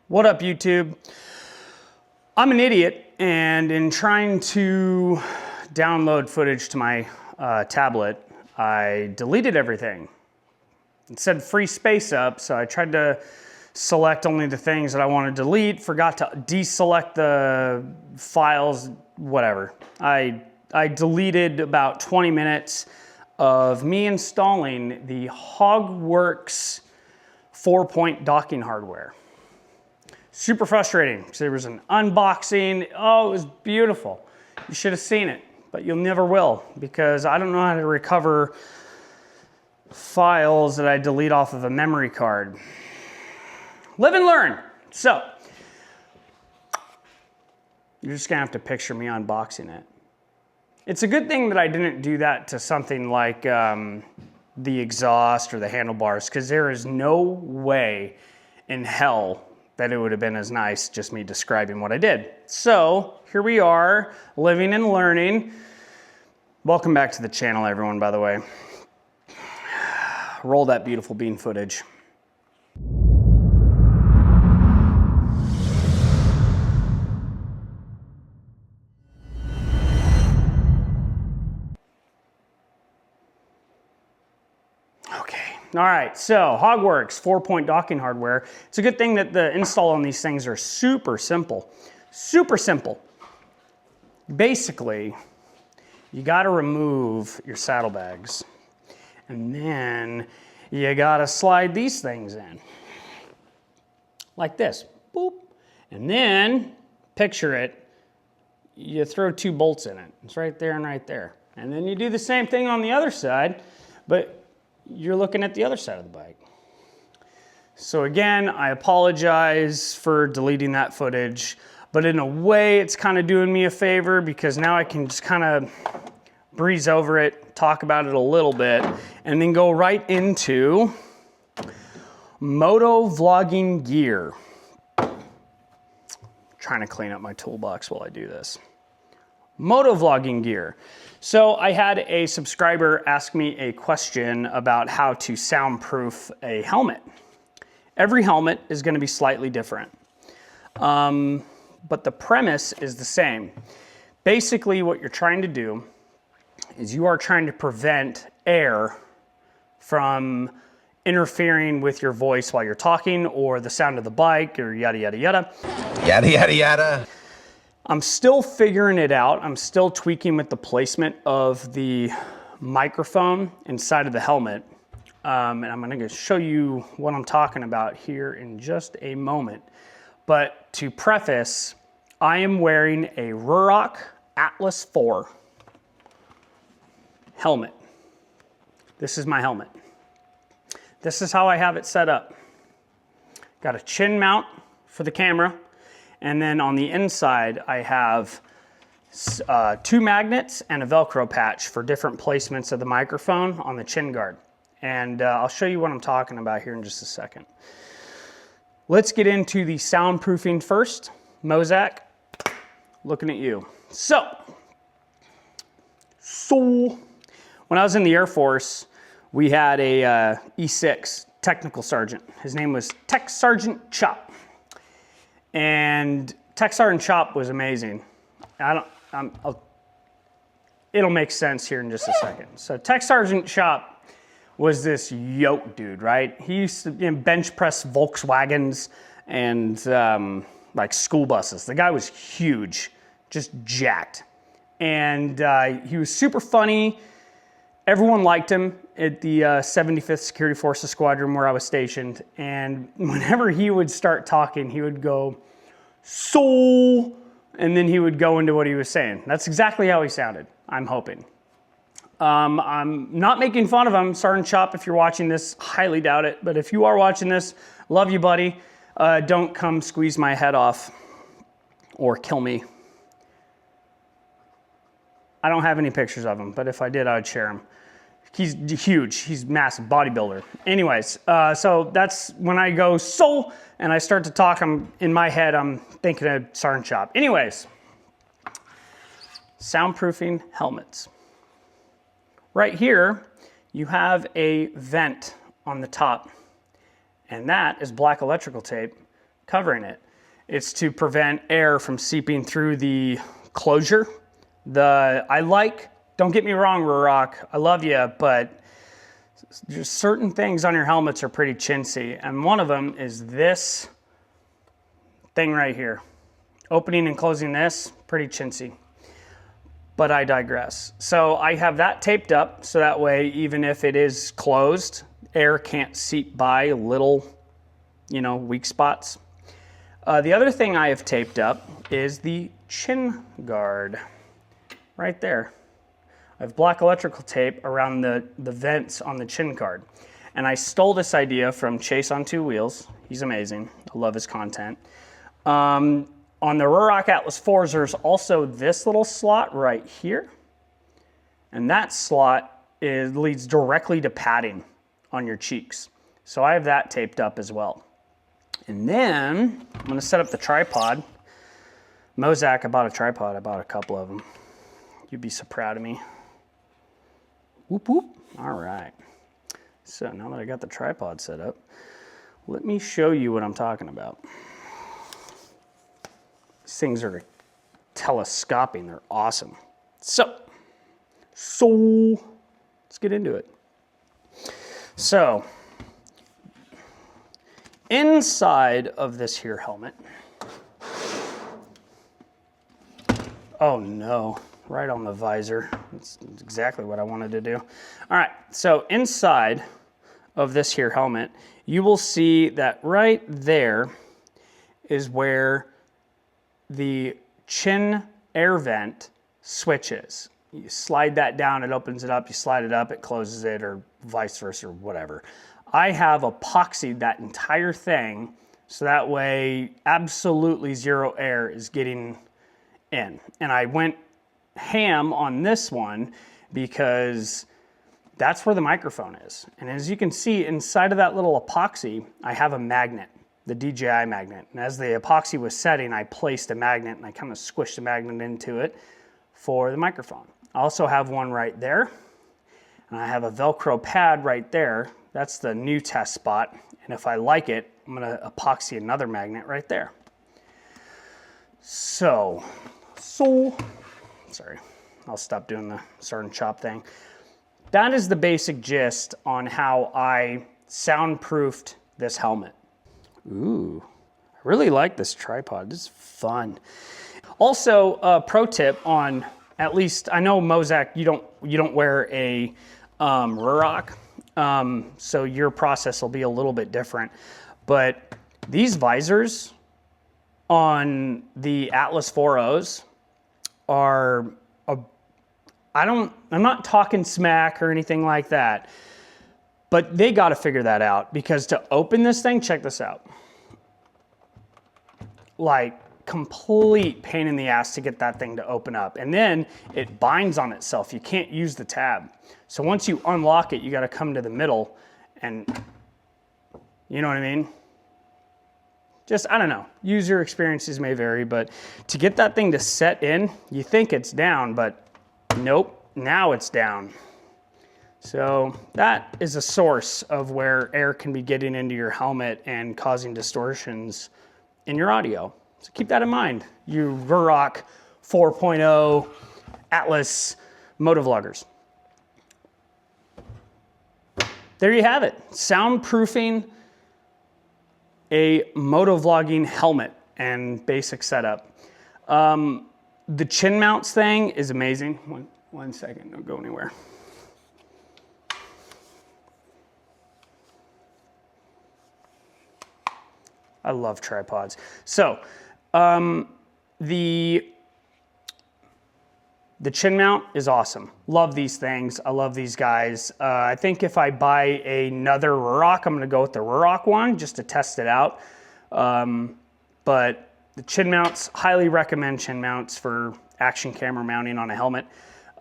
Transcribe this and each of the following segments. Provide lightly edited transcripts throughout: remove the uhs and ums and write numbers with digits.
What up, YouTube? I'm an idiot, and in trying to download footage to my tablet, I deleted everything. It said free space up, so I tried to select only the things that I want to delete, forgot to deselect the files, whatever. I deleted about 20 minutes of me installing the Hogworks 4-point docking hardware. Super frustrating because there was an unboxing. Oh, it was beautiful. You should have seen it, but you'll never will because I don't know how to recover files that I delete off of a memory card. Live and learn. So, you're just gonna have to picture me unboxing it. It's a good thing that I didn't do that to something like the exhaust or the handlebars, because there is no way in hell that it would have been as nice just me describing what I did. So here we are, living and learning. Welcome back to the channel, everyone, by the way. Roll that beautiful bean footage. All right, so Hogworks 4-point docking hardware. It's a good thing that the install on these things are super simple. Super simple. Basically, you gotta remove your saddlebags, and then you gotta slide these things in. Like this, boop. And then, picture it, you throw 2 bolts in it. It's right there and right there. And then you do the same thing on the other side, but you're looking at the other side of the bike. So again, I apologize for deleting that footage, but in a way it's kind of doing me a favor because now I can just kind of breeze over it, talk about it a little bit, and then go right into moto vlogging gear. Trying to clean up my toolbox while I do this. Moto vlogging gear. So I had a subscriber ask me a question about how to soundproof a helmet. Every helmet is going to be slightly different, but the premise is the same. Basically, what you're trying to do is you are trying to prevent air from interfering with your voice while you're talking or the sound of the bike or yada, yada, yada. Yada, yada, yada. I'm still figuring it out. I'm still tweaking with the placement of the microphone inside of the helmet. And I'm gonna show you what I'm talking about here in just a moment. But to preface, I am wearing a Ruroc Atlas 4 helmet. This is my helmet. This is how I have it set up. Got a chin mount for the camera. And then on the inside, I have 2 magnets and a Velcro patch for different placements of the microphone on the chin guard. And I'll show you what I'm talking about here in just a second. Let's get into the soundproofing first. Mozak, looking at you. So when I was in the Air Force, we had a E6 technical sergeant. His name was Tech Sergeant Chop. And Tech Sergeant Chop was amazing. It'll make sense here in just a second. So Tech Sergeant Chop was this yoke dude, right? He used to bench press Volkswagens and like school buses. The guy was huge, just jacked. And he was super funny. Everyone liked him at the 75th Security Forces Squadron where I was stationed. And whenever he would start talking, he would go, "So," and then he would go into what he was saying. That's exactly how he sounded, I'm hoping. I'm not making fun of him, Sergeant Chop, if you're watching this, highly doubt it. But if you are watching this, love you, buddy. Don't come squeeze my head off or kill me. I don't have any pictures of him, but if I did, I would share them. He's huge, he's massive, bodybuilder. Anyways, so that's when I go, "So," and I start to talk, in my head, I'm thinking of Sergeant Chop. Anyways, soundproofing helmets. Right here, you have a vent on the top, and that is black electrical tape covering it. It's to prevent air from seeping through the closure. Don't get me wrong, Ruroc, I love you, but just certain things on your helmets are pretty chintzy, and one of them is this thing right here. Opening and closing this, pretty chintzy. But I digress. So I have that taped up so that way, even if it is closed, air can't seep by little, weak spots. The other thing I have taped up is the chin guard right there. I have black electrical tape around the vents on the chin guard. And I stole this idea from Chase on Two Wheels. He's amazing. I love his content. On the Ruroc Atlas 4s, there's also this little slot right here. And that slot leads directly to padding on your cheeks. So I have that taped up as well. And then I'm gonna set up the tripod. Mozak, I bought a tripod. I bought a couple of them. You'd be so proud of me. Whoop, whoop. All right. So now that I got the tripod set up, let me show you what I'm talking about. These things are telescoping. They're awesome. So let's get into it. So inside of this here helmet, oh no, right on the visor. That's exactly what I wanted to do. All right, so inside of this here helmet, you will see that right there is where the chin air vent switch is. You slide that down, it opens it up, you slide it up, it closes it, or vice versa, or whatever. I have epoxied that entire thing so that way absolutely zero air is getting in. And I went ham on this one because that's where the microphone is. And as you can see inside of that little epoxy, I have a magnet, the DJI magnet. And as the epoxy was setting, I placed a magnet and I kind of squished the magnet into it for the microphone. I also have one right there. And I have a Velcro pad right there. That's the new test spot. And if I like it, I'm gonna epoxy another magnet right there. So, sorry, I'll stop doing the start and chop thing. That is the basic gist on how I soundproofed this helmet. Ooh, I really like this tripod. This is fun. Also, a pro tip on, at least I know Mozak, you don't wear a Ruroc, so your process will be a little bit different. But these visors on the Atlas 4Os are I'm not talking smack or anything like that, but they got to figure that out, because to open this thing, check this out. Like, complete pain in the ass to get that thing to open up. And then it binds on itself. You can't use the tab. So once you unlock it, you got to come to the middle and, you know what I mean? Just, I don't know, user experiences may vary, but to get that thing to set in, you think it's down, but nope, now it's down. So that is a source of where air can be getting into your helmet and causing distortions in your audio. So keep that in mind, you Ruroc 4.0 Atlas motovloggers. There you have it, soundproofing a motovlogging helmet and basic setup. The chin mounts thing is amazing. One second, don't go anywhere. I love tripods. So the chin mount is awesome. Love these things. I love these guys. I think if I buy another Ruroc, I'm gonna go with the Ruroc one just to test it out. But the chin mounts, highly recommend chin mounts for action camera mounting on a helmet.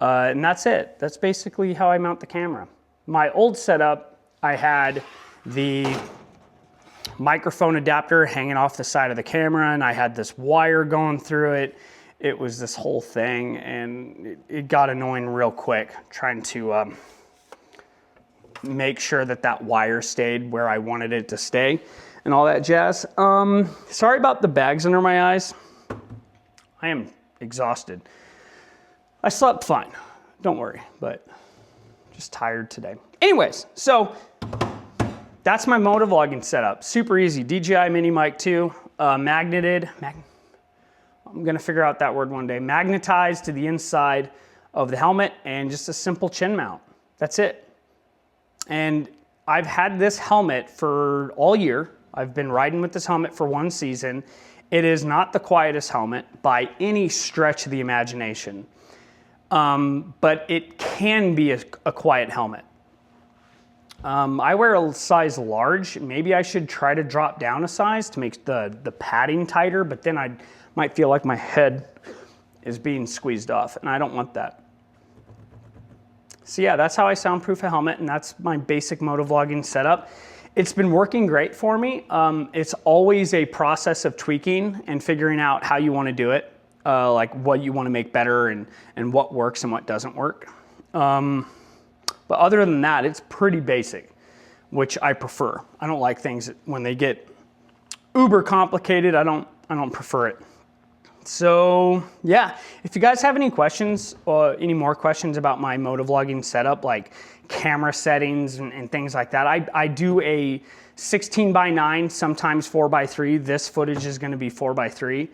And that's it. That's basically how I mount the camera. My old setup, I had the microphone adapter hanging off the side of the camera, and I had this wire going through it. It was this whole thing, and it got annoying real quick trying to make sure that that wire stayed where I wanted it to stay. and all that jazz. Sorry about the bags under my eyes. I am exhausted. I slept fine, don't worry, but just tired today. Anyways, so that's my motovlogging setup. Super easy. DJI Mini Mic 2, magneted. I'm gonna figure out that word one day. Magnetized to the inside of the helmet, and just a simple chin mount. That's it. And I've had this helmet for all year. I've been riding with this helmet for one season. It is not the quietest helmet by any stretch of the imagination, but it can be a quiet helmet. I wear a size large. Maybe I should try to drop down a size to make the padding tighter, but then I might feel like my head is being squeezed off, and I don't want that. So yeah, that's how I soundproof a helmet, and that's my basic motovlogging setup. It's been working great for me. It's always a process of tweaking and figuring out how you want to do it, like what you want to make better and what works and what doesn't work. But other than that, it's pretty basic, which I prefer. I don't like things when they get uber complicated. I don't prefer it. So yeah, if you guys have any questions or any more questions about my motovlogging setup, like camera settings and things like that, I do a 16:9, sometimes 4:3. This footage is gonna be 4:3.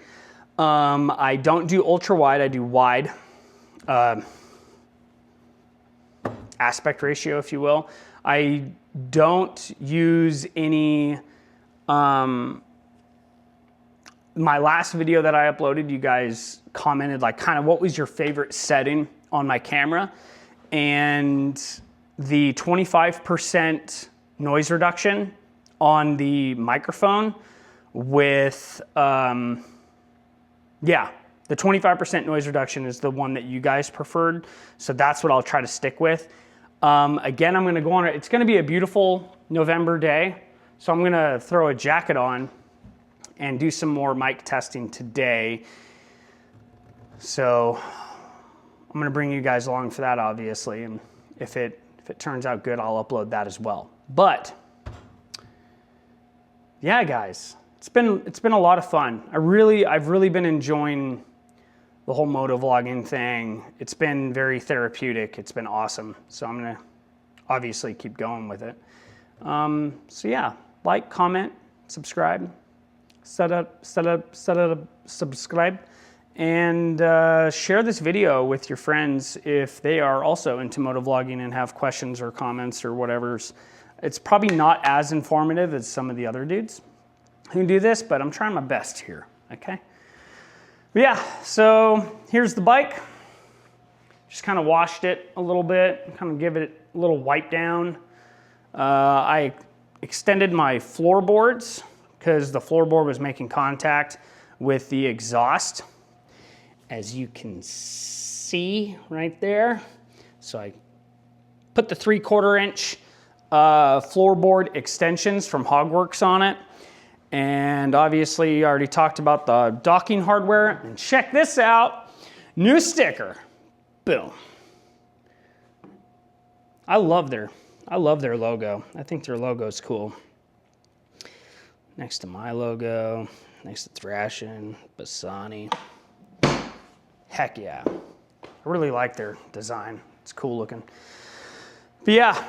I don't do ultra wide, I do wide. Aspect ratio, if you will. I don't use any, my last video that I uploaded, you guys commented like kind of what was your favorite setting on my camera, and the 25% noise reduction on the microphone with, the 25% noise reduction is the one that you guys preferred. So that's what I'll try to stick with. Again, I'm gonna go on, it's gonna be a beautiful November day. So I'm gonna throw a jacket on and do some more mic testing today. So I'm gonna bring you guys along for that, obviously. And if it turns out good, I'll upload that as well. But yeah, guys, it's been a lot of fun. I've really been enjoying the whole motovlogging thing. It's been very therapeutic. It's been awesome. So I'm gonna obviously keep going with it. So yeah, like, comment, subscribe, subscribe, and share this video with your friends if they are also into motovlogging and have questions or comments or whatever's. It's probably not as informative as some of the other dudes who do this, but I'm trying my best here, okay? But yeah, so here's the bike. Just kind of washed it a little bit, kind of give it a little wipe down. I extended my floorboards because the floorboard was making contact with the exhaust, as you can see right there. So I put the 3/4 inch floorboard extensions from Hogworks on it. And obviously I already talked about the docking hardware. And check this out, new sticker, boom. I love their logo. I think their logo is cool. Next to my logo, next to Thrashin, Bassani. Heck yeah. I really like their design. It's cool looking. But yeah,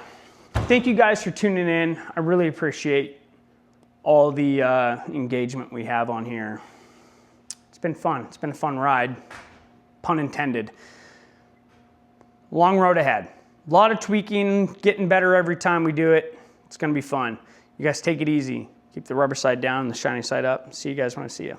thank you guys for tuning in. I really appreciate all the engagement we have on here. It's been fun. It's been a fun ride, pun intended. Long road ahead. A lot of tweaking, getting better every time we do it. It's gonna be fun. You guys take it easy. Keep the rubber side down and the shiny side up. See you guys when I see you.